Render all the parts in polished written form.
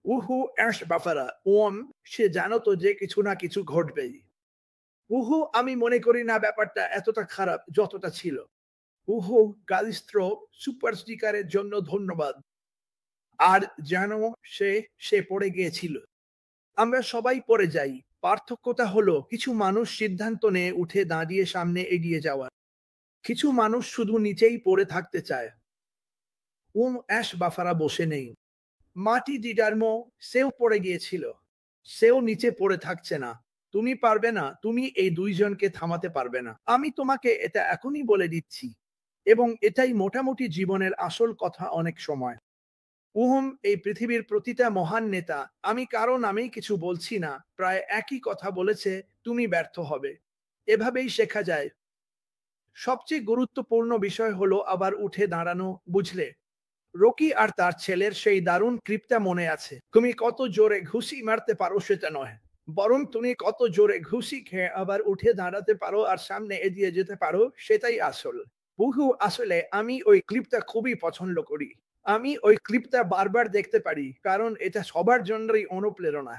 উহু অ্যাশ বাফারা ওম সে জানতো যে কিছু না কিছু ঘটবেই। উহু আমি মনে করি না ব্যাপারটা এতটা খারাপ যতটা ছিল। উহু গালিস্ত্র সুপার স্টিকারের জন্য ধন্যবাদ। আর জানো সে সে পড়ে গিয়েছিল। আমরা সবাই পড়ে যাই। পার্থক্যটা হলো কিছু মানুষ সিদ্ধান্ত নিয়ে উঠে দাঁড়িয়ে সামনে এগিয়ে যাওয়ার। কিছু মানুষ শুধু নিচেই পড়ে থাকতে চায়। অ্যাশ বাফারা বসে নেই। মাটি ডিডার্মো সেও পড়ে গিয়েছিল। সেও নিচে পড়ে থাকছে না। তুমি পারবে না, তুমি এই দুইজনকে থামাতে পারবে না। আমি তোমাকে এটা এখনই বলে দিচ্ছি। এবং এটাই মোটামুটি জীবনের আসল কথা অনেক সময়। এই পৃথিবীর প্রতিটা মহান নেতা, আমি কারো নামেই কিছু বলছি না, প্রায় একই কথা বলেছে, তুমি ব্যর্থ হবে। এভাবেই শেখা যায়। সবচেয়ে গুরুত্বপূর্ণ বিষয় হলো আবার উঠে দাঁড়ানো, বুঝলে? রকি আর তার ছেলের সেই দারুণ ক্লিপটা মনে আছে। তুমি কত জোরে ঘুষি মারতে পারো সেটা নয়, বরং তুমি কত জোরে ঘুষি খেয়ে আবার উঠে দাঁড়াতে পারো আর সামনে এগিয়ে যেতে পারো, সেটাই আসল। আসলে আমি ওই ক্লিপটা খুবই পছন্দ করি। আমি ওই ক্লিপটা বারবার দেখতে পারি কারণ এটা সবার জন্যই অনুপ্রেরণা।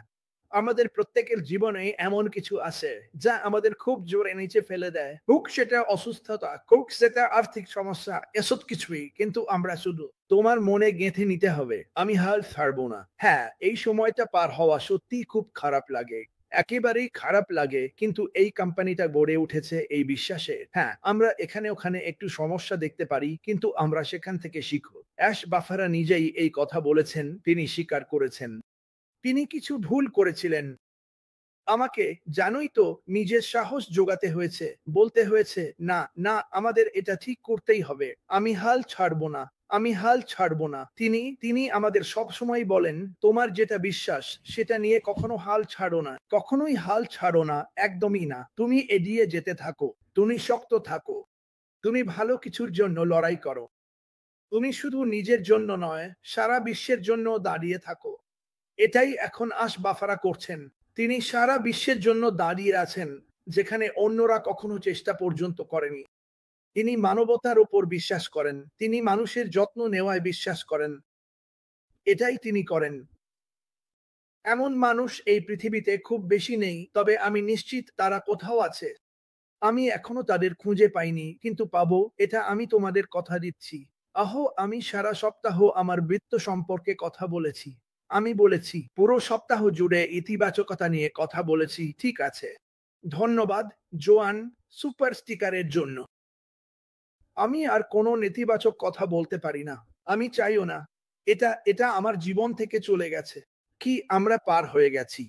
আমাদের প্রত্যেকের জীবনে এমন কিছু আছে যা আমাদের খুব জোরে নিচে ফেলে দেয়, হোক সেটা অসুস্থতা, হোক সেটা আর্থিক সমস্যা, এসব কিছুই। কিন্তু আমরা শুধু তোমার মনে গেঁথে নিতে হবে আমি হাল ছাড়বো না। হ্যাঁ, এই সময়টা পার হওয়া সত্যি খুব খারাপ লাগে, একেবারেই খারাপ লাগে, কিন্তু এই কোম্পানিটা গড়ে উঠেছে এই বিশ্বাসে। হ্যাঁ, আমরা এখানে ওখানে একটু সমস্যা দেখতে পারি, কিন্তু আমরা সেখান থেকে শিখব। অ্যাশ বাফারা নিজেই এই কথা বলেছেন, তিনি স্বীকার করেছেন তিনি কিছু ভুল করেছিলেন। আমাকে জানোই তো নিজের সাহস জোগাতে হয়েছে, বলতে হয়েছে না না আমাদের এটা ঠিক করতেই হবে, আমি হাল ছাড়বো না, আমি হাল ছাড়বো না। তিনি তিনি আমাদের সব সময় বলেন তোমার যেটা বিশ্বাস সেটা নিয়ে কখনো হাল ছাড়ো না, কখনোই হাল ছাড়ো না, একদমই না। তুমি এগিয়ে যেতে থাকো, তুমি শক্ত থাকো, তুমি ভালো কিছুর জন্য লড়াই করো। তুমি শুধু নিজের জন্য নয়, সারা বিশ্বের জন্য দাঁড়িয়ে থাকো। এটাই এখন বাফারা করছেন। তিনি সারা বিশ্বের জন্য দাঁড়িয়ে আছেন, যেখানে অন্যরা কখনো চেষ্টা পর্যন্ত করেনি। তিনি মানবতার উপর বিশ্বাস করেন, তিনি মানুষের যত্ন নেওয়ায় বিশ্বাস করেন। এটাই তিনি করেন। এমন মানুষ এই পৃথিবীতে খুব বেশি নেই, তবে আমি নিশ্চিত তারা কোথাও আছে। আমি এখনো তাদের খুঁজে পাইনি, কিন্তু পাবো, এটা আমি তোমাদের কথা দিচ্ছি। আমি সারা সপ্তাহ আমার বৃত্ত সম্পর্কে কথা বলেছি। আমি বলেছি পুরো সপ্তাহ জুড়ে ইতিবাচকতা নিয়ে কথা বলেছি, ঠিক আছে? ধন্যবাদ জোয়ান সুপার স্টিকারের জন্য। আমি আর কোনো নেতিবাচক কথা বলতে পারি না। আমি চাইও না। এটা এটা আমার জীবন থেকে চলে গেছে। কি আমরা পার হয়ে গেছি।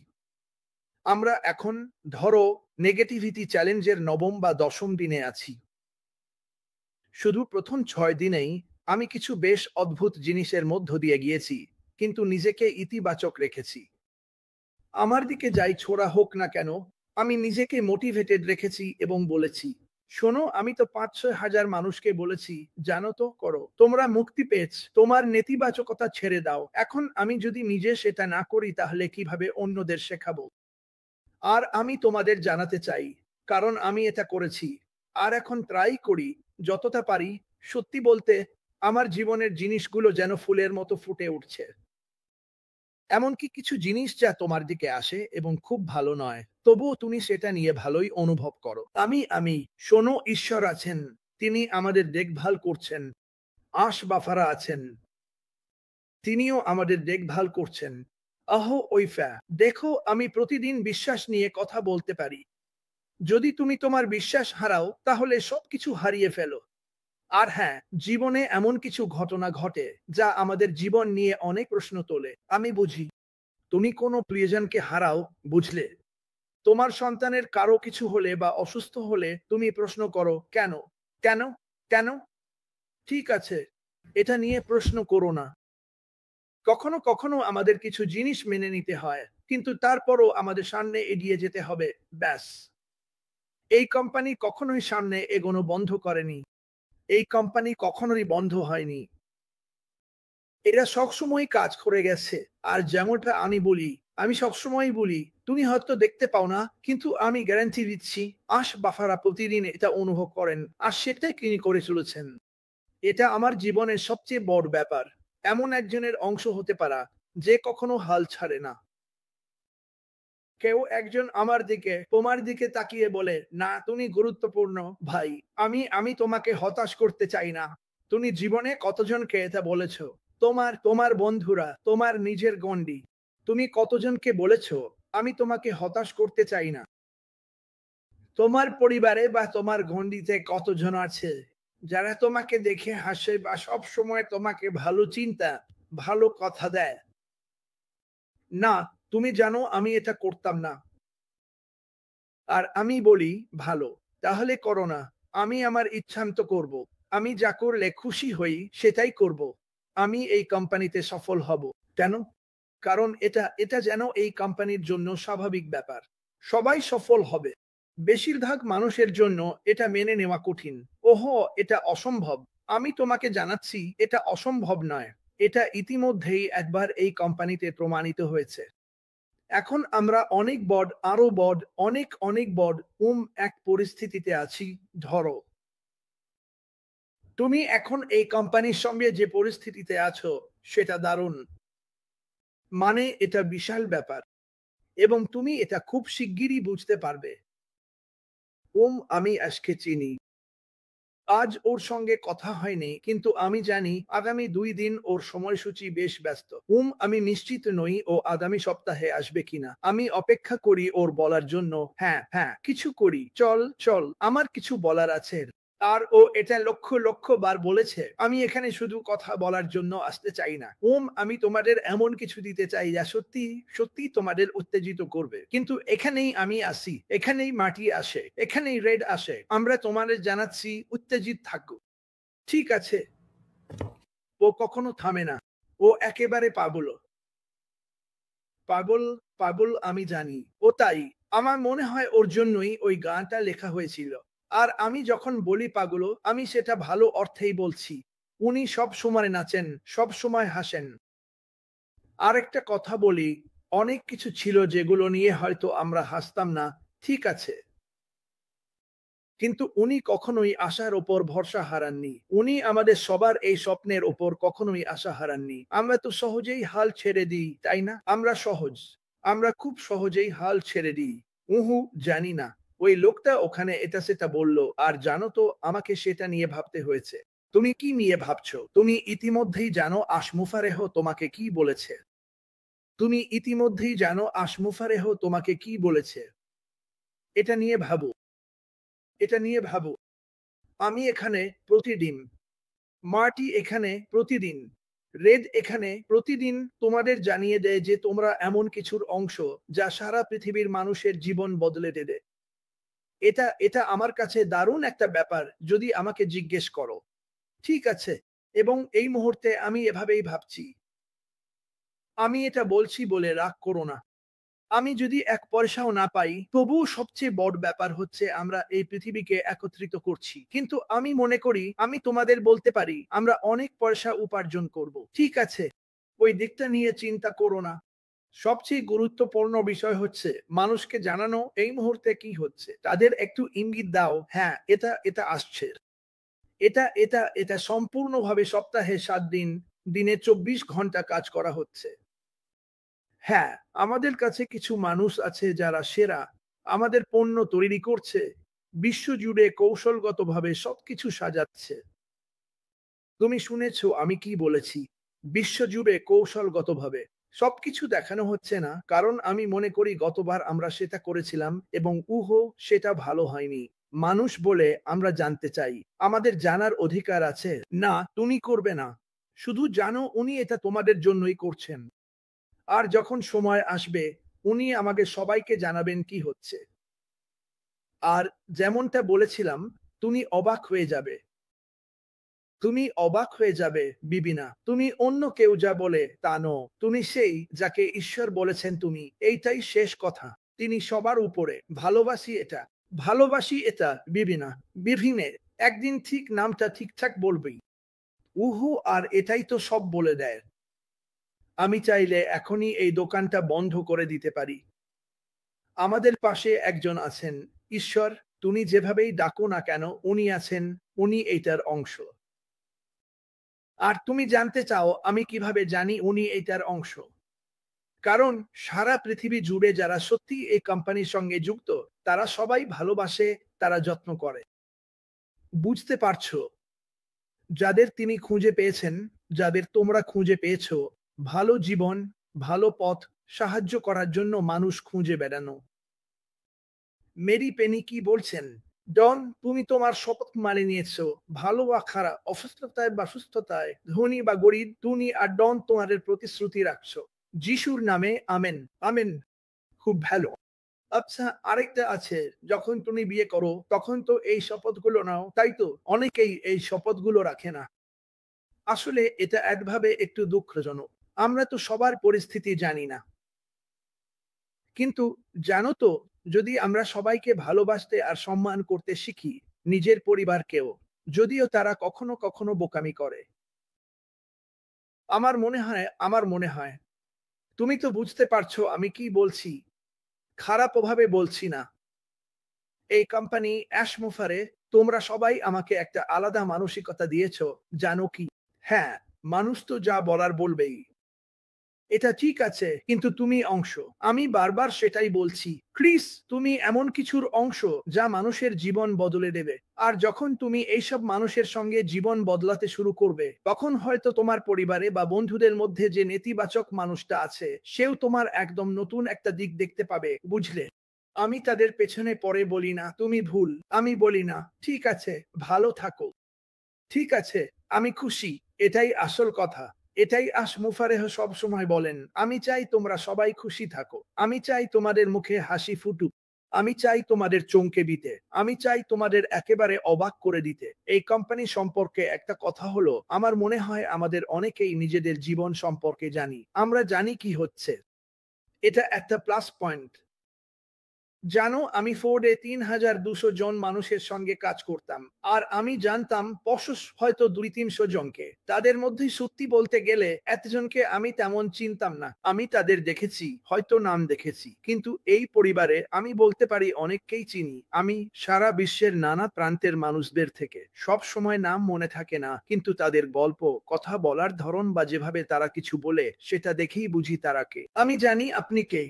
আমরা এখন ধরো নেগেটিভিটি চ্যালেঞ্জের নবম বা দশম দিনে আছি। শুধু প্রথম ৬ দিনেই আমি কিছু বেশ অদ্ভুত জিনিসের মধ্য দিয়ে গিয়েছি, কিন্তু নিজেকে ইতিবাচক রেখেছি। আমার দিকে যাই ছোড়া হোক না কেন, আমি নিজেকে মোটিভেটেড রেখেছি এবং বলেছি, শোনো, আমি তো ৫-৬ হাজার মানুষকে বলেছি, জানো তো, করো। তোমরা মুক্তি পেয়েছ। তোমার নেতিবাচকতা ছেড়ে দাও। এখন আমি যদি নিজে সেটা না করি তাহলে কিভাবে অন্যদের শেখাবো? আর আমি তোমাদের জানাতে চাই, কারণ আমি এটা করেছি। আর এখন ট্রাই করি যতটা পারি। সত্যি বলতে, আমার জীবনের জিনিসগুলো যেন ফুলের মতো ফুটে উঠছে। এমনকি কিছু জিনিস যা তোমার দিকে আসে এবং খুব ভালো নয়, তবুও তুমি সেটা নিয়ে ভালোই অনুভব করো। আমি শোনো, ঈশ্বর আছেন, তিনি আমাদের দেখভাল করছেন। বাফারা আছেন, তিনিও আমাদের দেখভাল করছেন। ওইফা, দেখো, আমি প্রতিদিন বিশ্বাস নিয়ে কথা বলতে পারি। যদি তুমি তোমার বিশ্বাস হারাও তাহলে সবকিছু হারিয়ে ফেলো। আর হ্যাঁ, জীবনে এমন কিছু ঘটনা ঘটে যা আমাদের জীবন নিয়ে অনেক প্রশ্ন তোলে। আমি বুঝি। তুমি কোনো প্রিয়জনকে হারাও, বুঝলে? তোমার সন্তানের কারো কিছু হলে বা অসুস্থ হলে তুমি প্রশ্ন করো, কেন? কেন? কেন? ঠিক আছে, এটা নিয়ে প্রশ্ন করো না। কখনো কখনো আমাদের কিছু জিনিস মেনে নিতে হয়, কিন্তু তারপরও আমাদের সামনে এগিয়ে যেতে হবে, ব্যাস। এই কোম্পানি কখনোই সামনে এগোনো বন্ধ করেনি। এই কোম্পানি কখনোই বন্ধ হয়নি। এরা সবসময় কাজ করে গেছে। আর যেমনটা আমি বলি, আমি সবসময়ই বলি, তুমি হয়তো দেখতে পাও না, কিন্তু আমি গ্যারান্টি দিচ্ছি, বাফারা প্রতিদিন এটা অনুভব করেন, আর সেটাই তিনি করে চলেছেন। এটা আমার জীবনের সবচেয়ে বড় ব্যাপার। এমন একজনের অংশ হতে পারা, যে কখনো হাল ছাড়ে না। কেউ একজন আমার দিকে তোমার দিকে তাকিয়ে বলে, না তুমি গুরুত্বপূর্ণ ভাই। আমি তোমাকে হতাশ করতে চাই না। তুমি জীবনে কতজনকে এটা বলেছো? তোমার তোমার বন্ধুরা, তোমার নিজের গণ্ডি। তুমি কতজনকে বলেছো আমি তোমাকে হতাশ করতে চাই না? তোমার পরিবারে বা তোমার গণ্ডিতে কতজন আছে যারা তোমাকে দেখে হাসে বা সব সময় তোমাকে ভালো চিন্তা, ভালো কথা দেয়? না, তুমি জানো আমি এটা করতাম না। আর আমি বলি, ভালো, তাহলে করো না। আমি আমার ইচ্ছান্ত করব। আমি যা করলে খুশি হই সেটাই করব। আমি এই কোম্পানিতে সফল হব। কেন? কারণ এটা এটা যেন এই কোম্পানির জন্য স্বাভাবিক ব্যাপার। সবাই সফল হবে। বেশিরভাগ মানুষের জন্য এটা মেনে নেওয়া কঠিন। ওহো, এটা অসম্ভব। আমি তোমাকে জানাচ্ছি এটা অসম্ভব নয়। এটা ইতিমধ্যেই একবার এই কোম্পানিতে প্রমাণিত হয়েছে। এখন আমরা অনেক বড়, আরো বড়, অনেক অনেক বড় এক পরিস্থিতিতে আছি। ধরো, তুমি এখন এই কোম্পানির সঙ্গে যে পরিস্থিতিতে আছো সেটা দারুণ। মানে এটা বিশাল ব্যাপার এবং তুমি এটা খুব শিগগিরই বুঝতে পারবে। আমি আজকে চিনি। আজ ওর সঙ্গে কথা হয়নি, কিন্তু আমি জানি আগামী ২ দিন ওর সময়সূচি বেশ ব্যস্ত। আমি নিশ্চিত নই ও আগামী সপ্তাহে আসবে কিনা। আমি অপেক্ষা করি ওর বলার জন্য। হ্যাঁ, হ্যাঁ, কিছু করি। চল, চল, আমার কিছু বলার আছে। আর ও এটা লক্ষ লক্ষ বার বলেছে। আমি এখানে শুধু কথা বলার জন্য আসতে চাই না। আমি তোমাদের এমন কিছু দিতে চাই যা সত্যি সত্যি তোমাদের উত্তেজিত করবে। কিন্তু এখানেই আমি আসি, এখানেই মাটি আসে, এখানেই রেড আসে। আমরা তোমাদের জানাচ্ছি উত্তেজিত থাকো। ঠিক আছে। ও কখনো থামে না। ও একেবারে পাগল। পাগল, পাগল, আমি জানি। ও তাই। আমার মনে হয় ওর জন্যই ওই গানটা লেখা হয়েছিল। আর আমি যখন বলি পাগল, আমি সেটা ভালো অর্থেই বলছি। উনি সব সময় নাচেন, সব সময় হাসেন। আরেকটা কথা বলি, অনেক কিছু ছিল যেগুলো নিয়ে হয়তো আমরা হাসতাম না। ঠিক আছে। কিন্তু উনি কখনোই আশার উপর ভরসা হারাননি। উনি আমাদের সবার এই স্বপ্নের উপর কখনোই আশা হারাননি। আমরা তো সহজেই হাল ছেড়ে দিই, তাই না? আমরা খুব সহজেই হাল ছেড়ে দিই। জানি না। ওই লোকটা ওখানে এটা সেটা বলল, আর জানো তো আমাকে সেটা নিয়ে ভাবতে হয়েছে। তুমি কি নিয়ে ভাবছো? তুমি ইতিমধ্যেই জানো আশমুফারেহ তোমাকে কি বলেছে। তুমি ইতিমধ্যেই জানো আশমুফারেহ তোমাকে কি বলেছে। এটা নিয়ে ভাবো। এটা নিয়ে ভাবো। আমি এখানে প্রতিদিন, মার্টি এখানে প্রতিদিন, রেড এখানে প্রতিদিন তোমাদের জানিয়ে দেয় যে তোমরা এমন কিছুর অংশ যা সারা পৃথিবীর মানুষের জীবন বদলে দেবে। এটা এটা আমার কাছে দারুণ একটা ব্যাপার যদি আমাকে জিজ্ঞেস করো। ঠিক আছে। এবং এই মুহূর্তে আমি এভাবেই ভাবছি। আমি এটা বলছি বলে রাগ করো না। আমি যদি এক পয়সাও না পাই, তবুও সবচেয়ে বড় ব্যাপার হচ্ছে আমরা এই পৃথিবীকে একত্রিত করছি। কিন্তু আমি মনে করি আমি তোমাদের বলতে পারি আমরা অনেক পয়সা উপার্জন করব। ঠিক আছে, ওই দিকটা নিয়ে চিন্তা করো না। সবচেয়ে গুরুত্বপূর্ণ বিষয় হচ্ছে মানুষকে জানানো এই মুহূর্তে কি হচ্ছে। তাদের একটু ইঙ্গিত দাও, হ্যাঁ, এটা এটা আসছে। এটা এটা এটা সম্পূর্ণভাবে সপ্তাহে ৭ দিন, দিনে ২৪ ঘন্টা কাজ করা হচ্ছে। হ্যাঁ, আমাদের কাছে কিছু মানুষ আছে যারা সেরা। আমাদের পণ্য তৈরি করছে। বিশ্বজুড়ে কৌশলগতভাবে সবকিছু সাজাচ্ছে। তুমি শুনেছ আমি কি বলেছি? বিশ্বজুড়ে কৌশলগতভাবে। সবকিছু দেখানো হচ্ছে না, কারণ আমি মনে করি গতবার আমরা সেটা করেছিলাম এবং সেটা ভালো হয়নি। মানুষ বলে আমরা জানতে চাই। আমাদের জানার অধিকার আছে। না, তুমি করবে না। শুধু জানো উনি এটা তোমাদের জন্যই করছেন। আর যখন সময় আসবে উনি আমাকে সবাইকে জানাবেন কি হচ্ছে। আর যেমনটা বলেছিলাম, তুমি অবাক হয়ে যাবে। তুমি অবাক হয়ে যাবে, বিবিনা। তুমি অন্য কেউ যা বলে তা নও। তুমি সেই যাকে ঈশ্বর বলেছেন তুমি। এইটাই শেষ কথা। তিনি সবার উপরে। ভালোবাসি এটা। ভালোবাসি এটা, বিবিনা। বিভিনে একদিন ঠিক নামটা ঠিকঠাক বলবি। আর এটাই তো সব বলে দেয়। আমি চাইলে এখনই এই দোকানটা বন্ধ করে দিতে পারি। আমাদের পাশে একজন আছেন। ঈশ্বর, তুমি যেভাবেই ডাকো না কেন উনি আছেন, উনি এইটার অংশ। আর তুমি জানতে চাও আমি কিভাবে জানি উনি এইটার অংশ। কারণ সারা পৃথিবী জুড়ে যারা সত্যি এই কোম্পানির সঙ্গে যুক্ত তারা সবাই ভালোবাসে, তারা যত্ন করে। বুঝতে পারছো? যাদের তিনি খুঁজে পেয়েছেন, যাদের তোমরা খুঁজে পেয়েছো, ভালো জীবন, ভালো পথ, সাহায্য করার জন্য মানুষ খুঁজে বেড়ানো। মেরি পেনি কি বলছেন? ডন, তুমি তোমার শপথ মানে নিয়েছো। ভালো বা খারাপ, অসুস্থতায় বা সুস্থতায়, ধনী বা গরিব, তুমি আর ডন তোমাদের প্রতিশ্রুতি রাখছো। যিশুর নামে আমেন। আমেন। খুব ভালো। আচ্ছা, আরেকটা আছে, যখন তুমি বিয়ে করো তখন তো এই শপথগুলো নাও, তাই তো? অনেকেই এই শপথগুলো রাখে না। আসলে এটা একভাবে একটু দুঃখজনক। আমরা তো সবার পরিস্থিতি জানি না। কিন্তু জানো তো, যদি আমরা সবাইকে ভালোবাসতে আর সম্মান করতে শিখি, নিজের পরিবারকেও, যদিও তারা কখনো কখনো বোকামি করে, আমার মনে হয় তুমি তো বুঝতে পারছো আমি কি বলছি। খারাপ ওভাবে বলছি না। এই কোম্পানি অ্যাশমোফারে তোমরা সবাই আমাকে একটা আলাদা মানসিকতা দিয়েছো, জানো কি? হ্যাঁ, মানুষ তো যা বলার বলবেই। এটা ঠিক আছে, কিন্তু তুমি অংশ। আমি বারবার সেটাই বলছি। ক্রিস, তুমি এমন কিছুর অংশ যা মানুষের জীবন বদলে দেবে। আর যখন তুমি এইসব মানুষের সঙ্গে জীবন বদলাতে শুরু করবে, তখন হয়তো তোমার পরিবারে বা বন্ধুদের মধ্যে যে নেতিবাচক মানুষটা আছে, সেও তোমার একদম নতুন একটা দিক দেখতে পাবে, বুঝলে? আমি তাদের পেছনে পড়ে বলি না, তুমি ভুল। আমি বলি না, ঠিক আছে, ভালো থাকো। ঠিক আছে, আমি খুশি। এটাই আসল কথা। এটাই মুফারেহ সব সময় বলেন। আমি চাই তোমরা সবাই খুশি থাকো। আমি চাই তোমাদের মুখে হাসি ফুটুক। আমি চাই তোমাদের চমকে দিতে। আমি চাই তোমাদের একেবারে অবাক করে দিতে। এই কোম্পানি সম্পর্কে একটা কথা হলো, আমার মনে হয় আমাদের অনেকেই নিজেদের জীবন সম্পর্কে জানি। আমরা জানি কি হচ্ছে। এটা একটা প্লাস পয়েন্ট। জানো, আমি ফোর্ডে ৩,২০০ জন মানুষের সঙ্গে কাজ করতাম। আর আমি জানতাম হয়তো ২-৩০০ জনকে। তাদের মধ্যে সত্যি বলতে গেলে এতজনকে আমি তেমন চিনতাম না। আমি তাদের দেখেছি, হয়তো নাম দেখেছি। কিন্তু এই পরিবারে আমি বলতে পারি অনেককেই চিনি। আমি সারা বিশ্বের নানা প্রান্তের মানুষদের থেকে। সব সময় নাম মনে থাকে না, কিন্তু তাদের গল্প, কথা বলার ধরন বা যেভাবে তারা কিছু বলে, সেটা দেখেই বুঝি তারা কে। আমি জানি আপনি কে।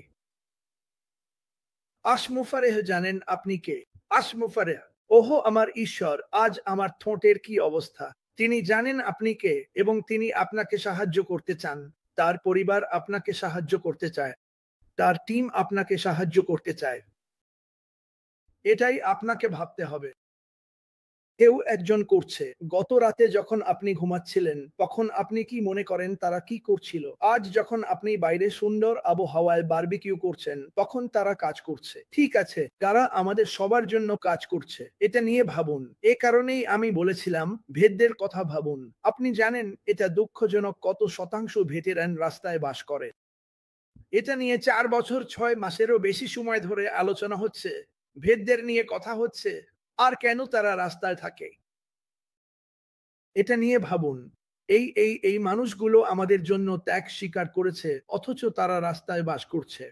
আশমুফারেহ জানেন আপনি কে? আশমুফারেহ। ওহো আমার ঈশ্বর, আজ আমার ঠোঁটের কি অবস্থা। তিনি জানেন আপনি কে এবং তিনি আপনাকে সাহায্য করতে চান। তার পরিবার আপনাকে সাহায্য করতে চায়। তার টিম আপনাকে সাহায্য করতে চায়। এটাই আপনাকে ভাবতে হবে। কেউ একজন করছে। গত রাতে যখন আপনি ঘুমাচ্ছিলেন, তখন আপনি কি মনে করেন তারা কি করছিল? আজ যখন আপনি বাইরে সুন্দর আবহাওয়ায় বারবিকিউ করছেন, তখন তারা কাজ করছে। ঠিক আছে, তারা আমাদের সবার জন্য কাজ করছে। এটা নিয়ে ভাবুন। এ কারণেই আমি বলেছিলাম, ভেদদের কথা ভাবুন। আপনি জানেন এটা দুঃখজনক কত শতাংশ ভেটেরান রাস্তায় বাস করে। এটা নিয়ে ৪ বছর ৬ মাসেরও বেশি সময় ধরে আলোচনা হচ্ছে। ভেদদের নিয়ে কথা হচ্ছে। আর কেন তারা রাস্তায় থাকে? এটা নিয়ে ভাবুন। এই মানুষগুলো আমাদের জন্য ত্যাগ স্বীকার করেছে, অথচ তারা রাস্তায় বাস করছে।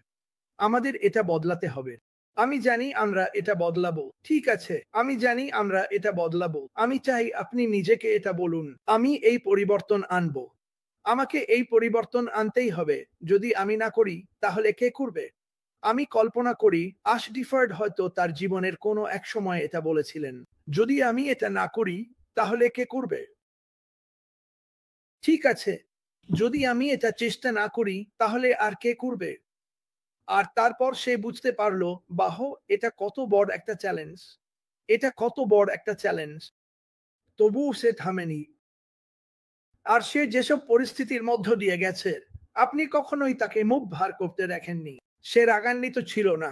আমাদের এটা বদলাতে হবে। আমি জানি আমরা এটা বদলাবো। ঠিক আছে, আমি জানি আমরা এটা বদলাবো। আমি চাই আপনি নিজেকে এটা বলুন, আমি এই পরিবর্তন আনবো। আমাকে এই পরিবর্তন আনতেই হবে। যদি আমি না করি, তাহলে কে করবে? আমি কল্পনা করি ডিফার্ড হয়তো তার জীবনের কোনো এক সময় এটা বলেছিলেন। যদি আমি এটা না করি, তাহলে কে করবে? ঠিক আছে, যদি আমি এটা চেষ্টা না করি, তাহলে আর কে করবে? আর তারপর সে বুঝতে পারলো, বাহ! এটা কত বড় একটা চ্যালেঞ্জ। এটা কত বড় একটা চ্যালেঞ্জ। তবুও সে থামেনি। আর সে যেসব পরিস্থিতির মধ্য দিয়ে গেছে, আপনি কখনোই তাকে মুখ ভার করতে দেখেননি। সে রাগান্বিত ছিল না।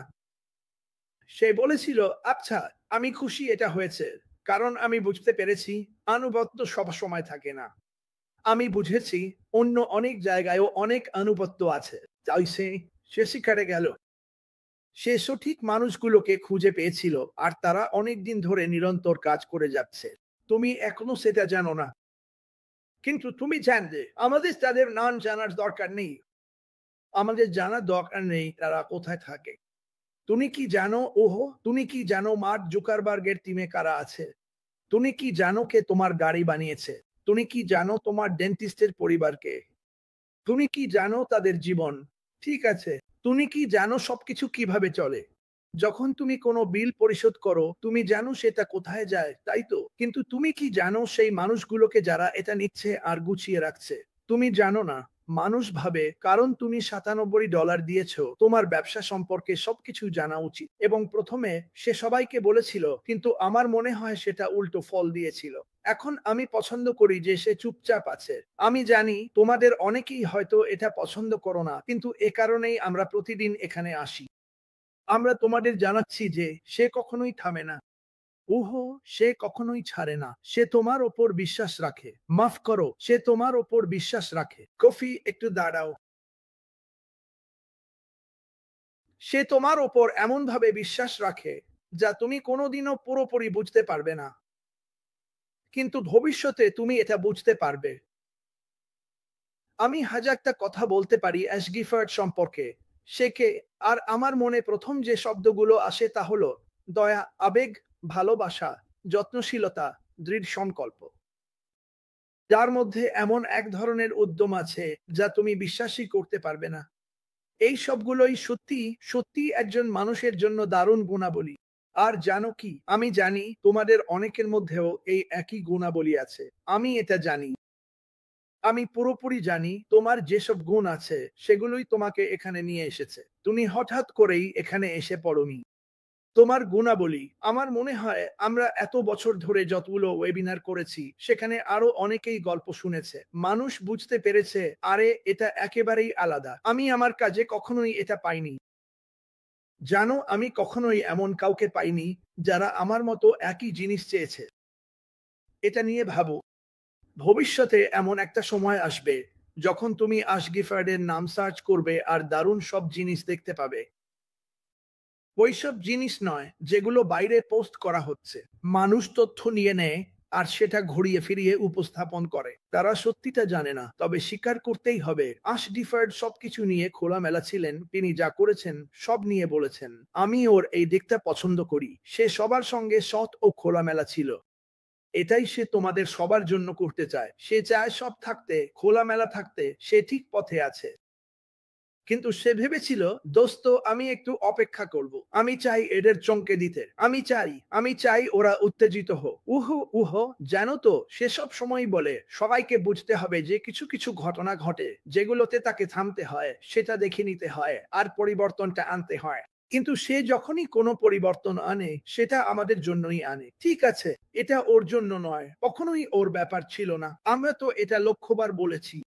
সে বলেছিল, আচ্ছা, আমি খুশি এটা হয়েছে। কারণ আমি বুঝতে পেরেছি আনুগত্য সবসময় থাকে না। আমি বুঝেছি অন্য অনেক জায়গায়ও অনেক আনুগত্য আছে। তাই সে শিকারে গেল। সে সঠিক মানুষগুলোকে খুঁজে পেয়েছিল আর তারা অনেকদিন ধরে নিরন্তর কাজ করে যাচ্ছে। তুমি এখনো সেটা জানো না। কিন্তু তুমি জানবে, আমাদের তাদের নাম জানার দরকার নেই। আমাদের জানার দরকার নেই তারা কোথায় থাকে। তুমি কি জানো, তুমি কি জানো মার্ক জুকারবার্গের টিমে কারা আছে? তুমি কি জানো কে তোমার গাড়ি বানিয়েছে? তুমি কি জানো তোমার ডেন্টিস্টের পরিবারকে? তুমি কি জানো তাদের জীবন? ঠিক আছে। তুমি কি জানো সবকিছু কিভাবে চলে? যখন তুমি কোনো বিল পরিশোধ করো, তুমি জানো সেটা কোথায় যায়, তাই তো? কিন্তু তুমি কি জানো সেই মানুষগুলোকে যারা এটা নিচ্ছে আর গুছিয়ে রাখছে? তুমি জানো না। মানুষ ভাবে কারণ তুমি $97 দিয়েছো, তোমার ব্যবসা সম্পর্কে সবকিছু জানা উচিত। এবং প্রথমে সে সবাইকে বলেছিল, কিন্তু আমার মনে হয় সেটা উল্টো ফল দিয়েছিল। এখন আমি পছন্দ করি যে সে চুপচাপ আছে। আমি জানি তোমাদের অনেকেই হয়তো এটা পছন্দ করো না, কিন্তু এ কারণেই আমরা প্রতিদিন এখানে আসি। আমরা তোমাদের জানাচ্ছি যে সে কখনোই থামে না। ওহো, সে কখনোই ছাড়ে না। সে তোমার ওপর বিশ্বাস রাখে। মাফ করো, সে তোমার ওপর বিশ্বাস রাখে। কফি, একটু দাঁড়াও। সে তোমার ওপর এমনভাবে বিশ্বাস রাখে যা তুমি কোনোদিনও পুরোপুরি বুঝতে পারবে না। কিন্তু ভবিষ্যতে তুমি এটা বুঝতে পারবে। আমি হাজারটা কথা বলতে পারি অ্যাশ গিফার্ড সম্পর্কে। সে কে? আর আমার মনে প্রথম যে শব্দগুলো আসে তা হলো দয়া, আবেগ, ভালোবাসা, যত্নশীলতা, দৃঢ় সংকল্প। যার মধ্যে এমন এক ধরনের উদ্যম আছে যা তুমি বিশ্বাসই করতে পারবে না। এই সবগুলোই সত্যি, সত্যি একজন মানুষের জন্য দারুণ গুণাবলী। আর জানো কি? আমি জানি তোমাদের অনেকের মধ্যেও এই একই গুণাবলী আছে। আমি এটা জানি। আমি পুরোপুরি জানি তোমার যেসব গুণ আছে সেগুলোই তোমাকে এখানে নিয়ে এসেছে। তুমি হঠাৎ করেই এখানে এসে পড়োনি। তোমার গুণাবলী, আমার মনে হয় আমরা এত বছর ধরে যতগুলো ওয়েবিনার করেছি সেখানে আরো অনেকেই গল্প শুনেছে। মানুষ বুঝতে পেরেছে আরে এটা একেবারেই আলাদা। আমি আমার কাজে কখনোই এটা পাইনি। জানো আমি কখনোই এমন কাউকে পাইনি যারা আমার মতো একই জিনিস চেয়েছে। এটা নিয়ে ভাবো। ভবিষ্যতে এমন একটা সময় আসবে যখন তুমি আশগিফার্ডের নাম সার্চ করবে আর দারুণ সব জিনিস দেখতে পাবে। ওইসব জিনিস নয় যেগুলো বাইরে পোস্ট করা হচ্ছে। মানুষ তথ্য নিয়ে নেয় আর সেটা ঘুরিয়ে ফিরিয়ে উপস্থাপন করে। তারা সত্যিটা জানে না, তবে স্বীকার করতেই হবে আশ ডিফার্ড সবকিছু নিয়ে খোলামেলা ছিলেন। তিনি যা করেছেন সব নিয়ে বলেছেন। আমি ওর এই দিকটা পছন্দ করি। সে সবার সঙ্গে সৎ ও খোলামেলা ছিল। এটাই সে তোমাদের সবার জন্য করতে চায়। সে চায় সব থাকতে, খোলামেলা থাকতে। সে ঠিক পথে আছে। কিন্তু সে ভেবেছিল, দোস্ত আমি একটু অপেক্ষা করব। আমি চাই এদের চমকে দিতে। আমি চাই ওরা উত্তেজিত হোক। উহো, জানো তো সে সব সময়ই বলে সবাইকে বুঝতে হবে যে কিছু কিছু ঘটনা ঘটে যেগুলোতে তাকে থামতে হয়, সেটা দেখে নিতে হয় আর পরিবর্তনটা আনতে হয়। কিন্তু সে যখনই কোনো পরিবর্তন আনে সেটা আমাদের জন্যই আনে। ঠিক আছে, এটা ওর জন্য নয়, কখনোই ওর ব্যাপার ছিল না। আমরা তো এটা লক্ষবার বলেছি।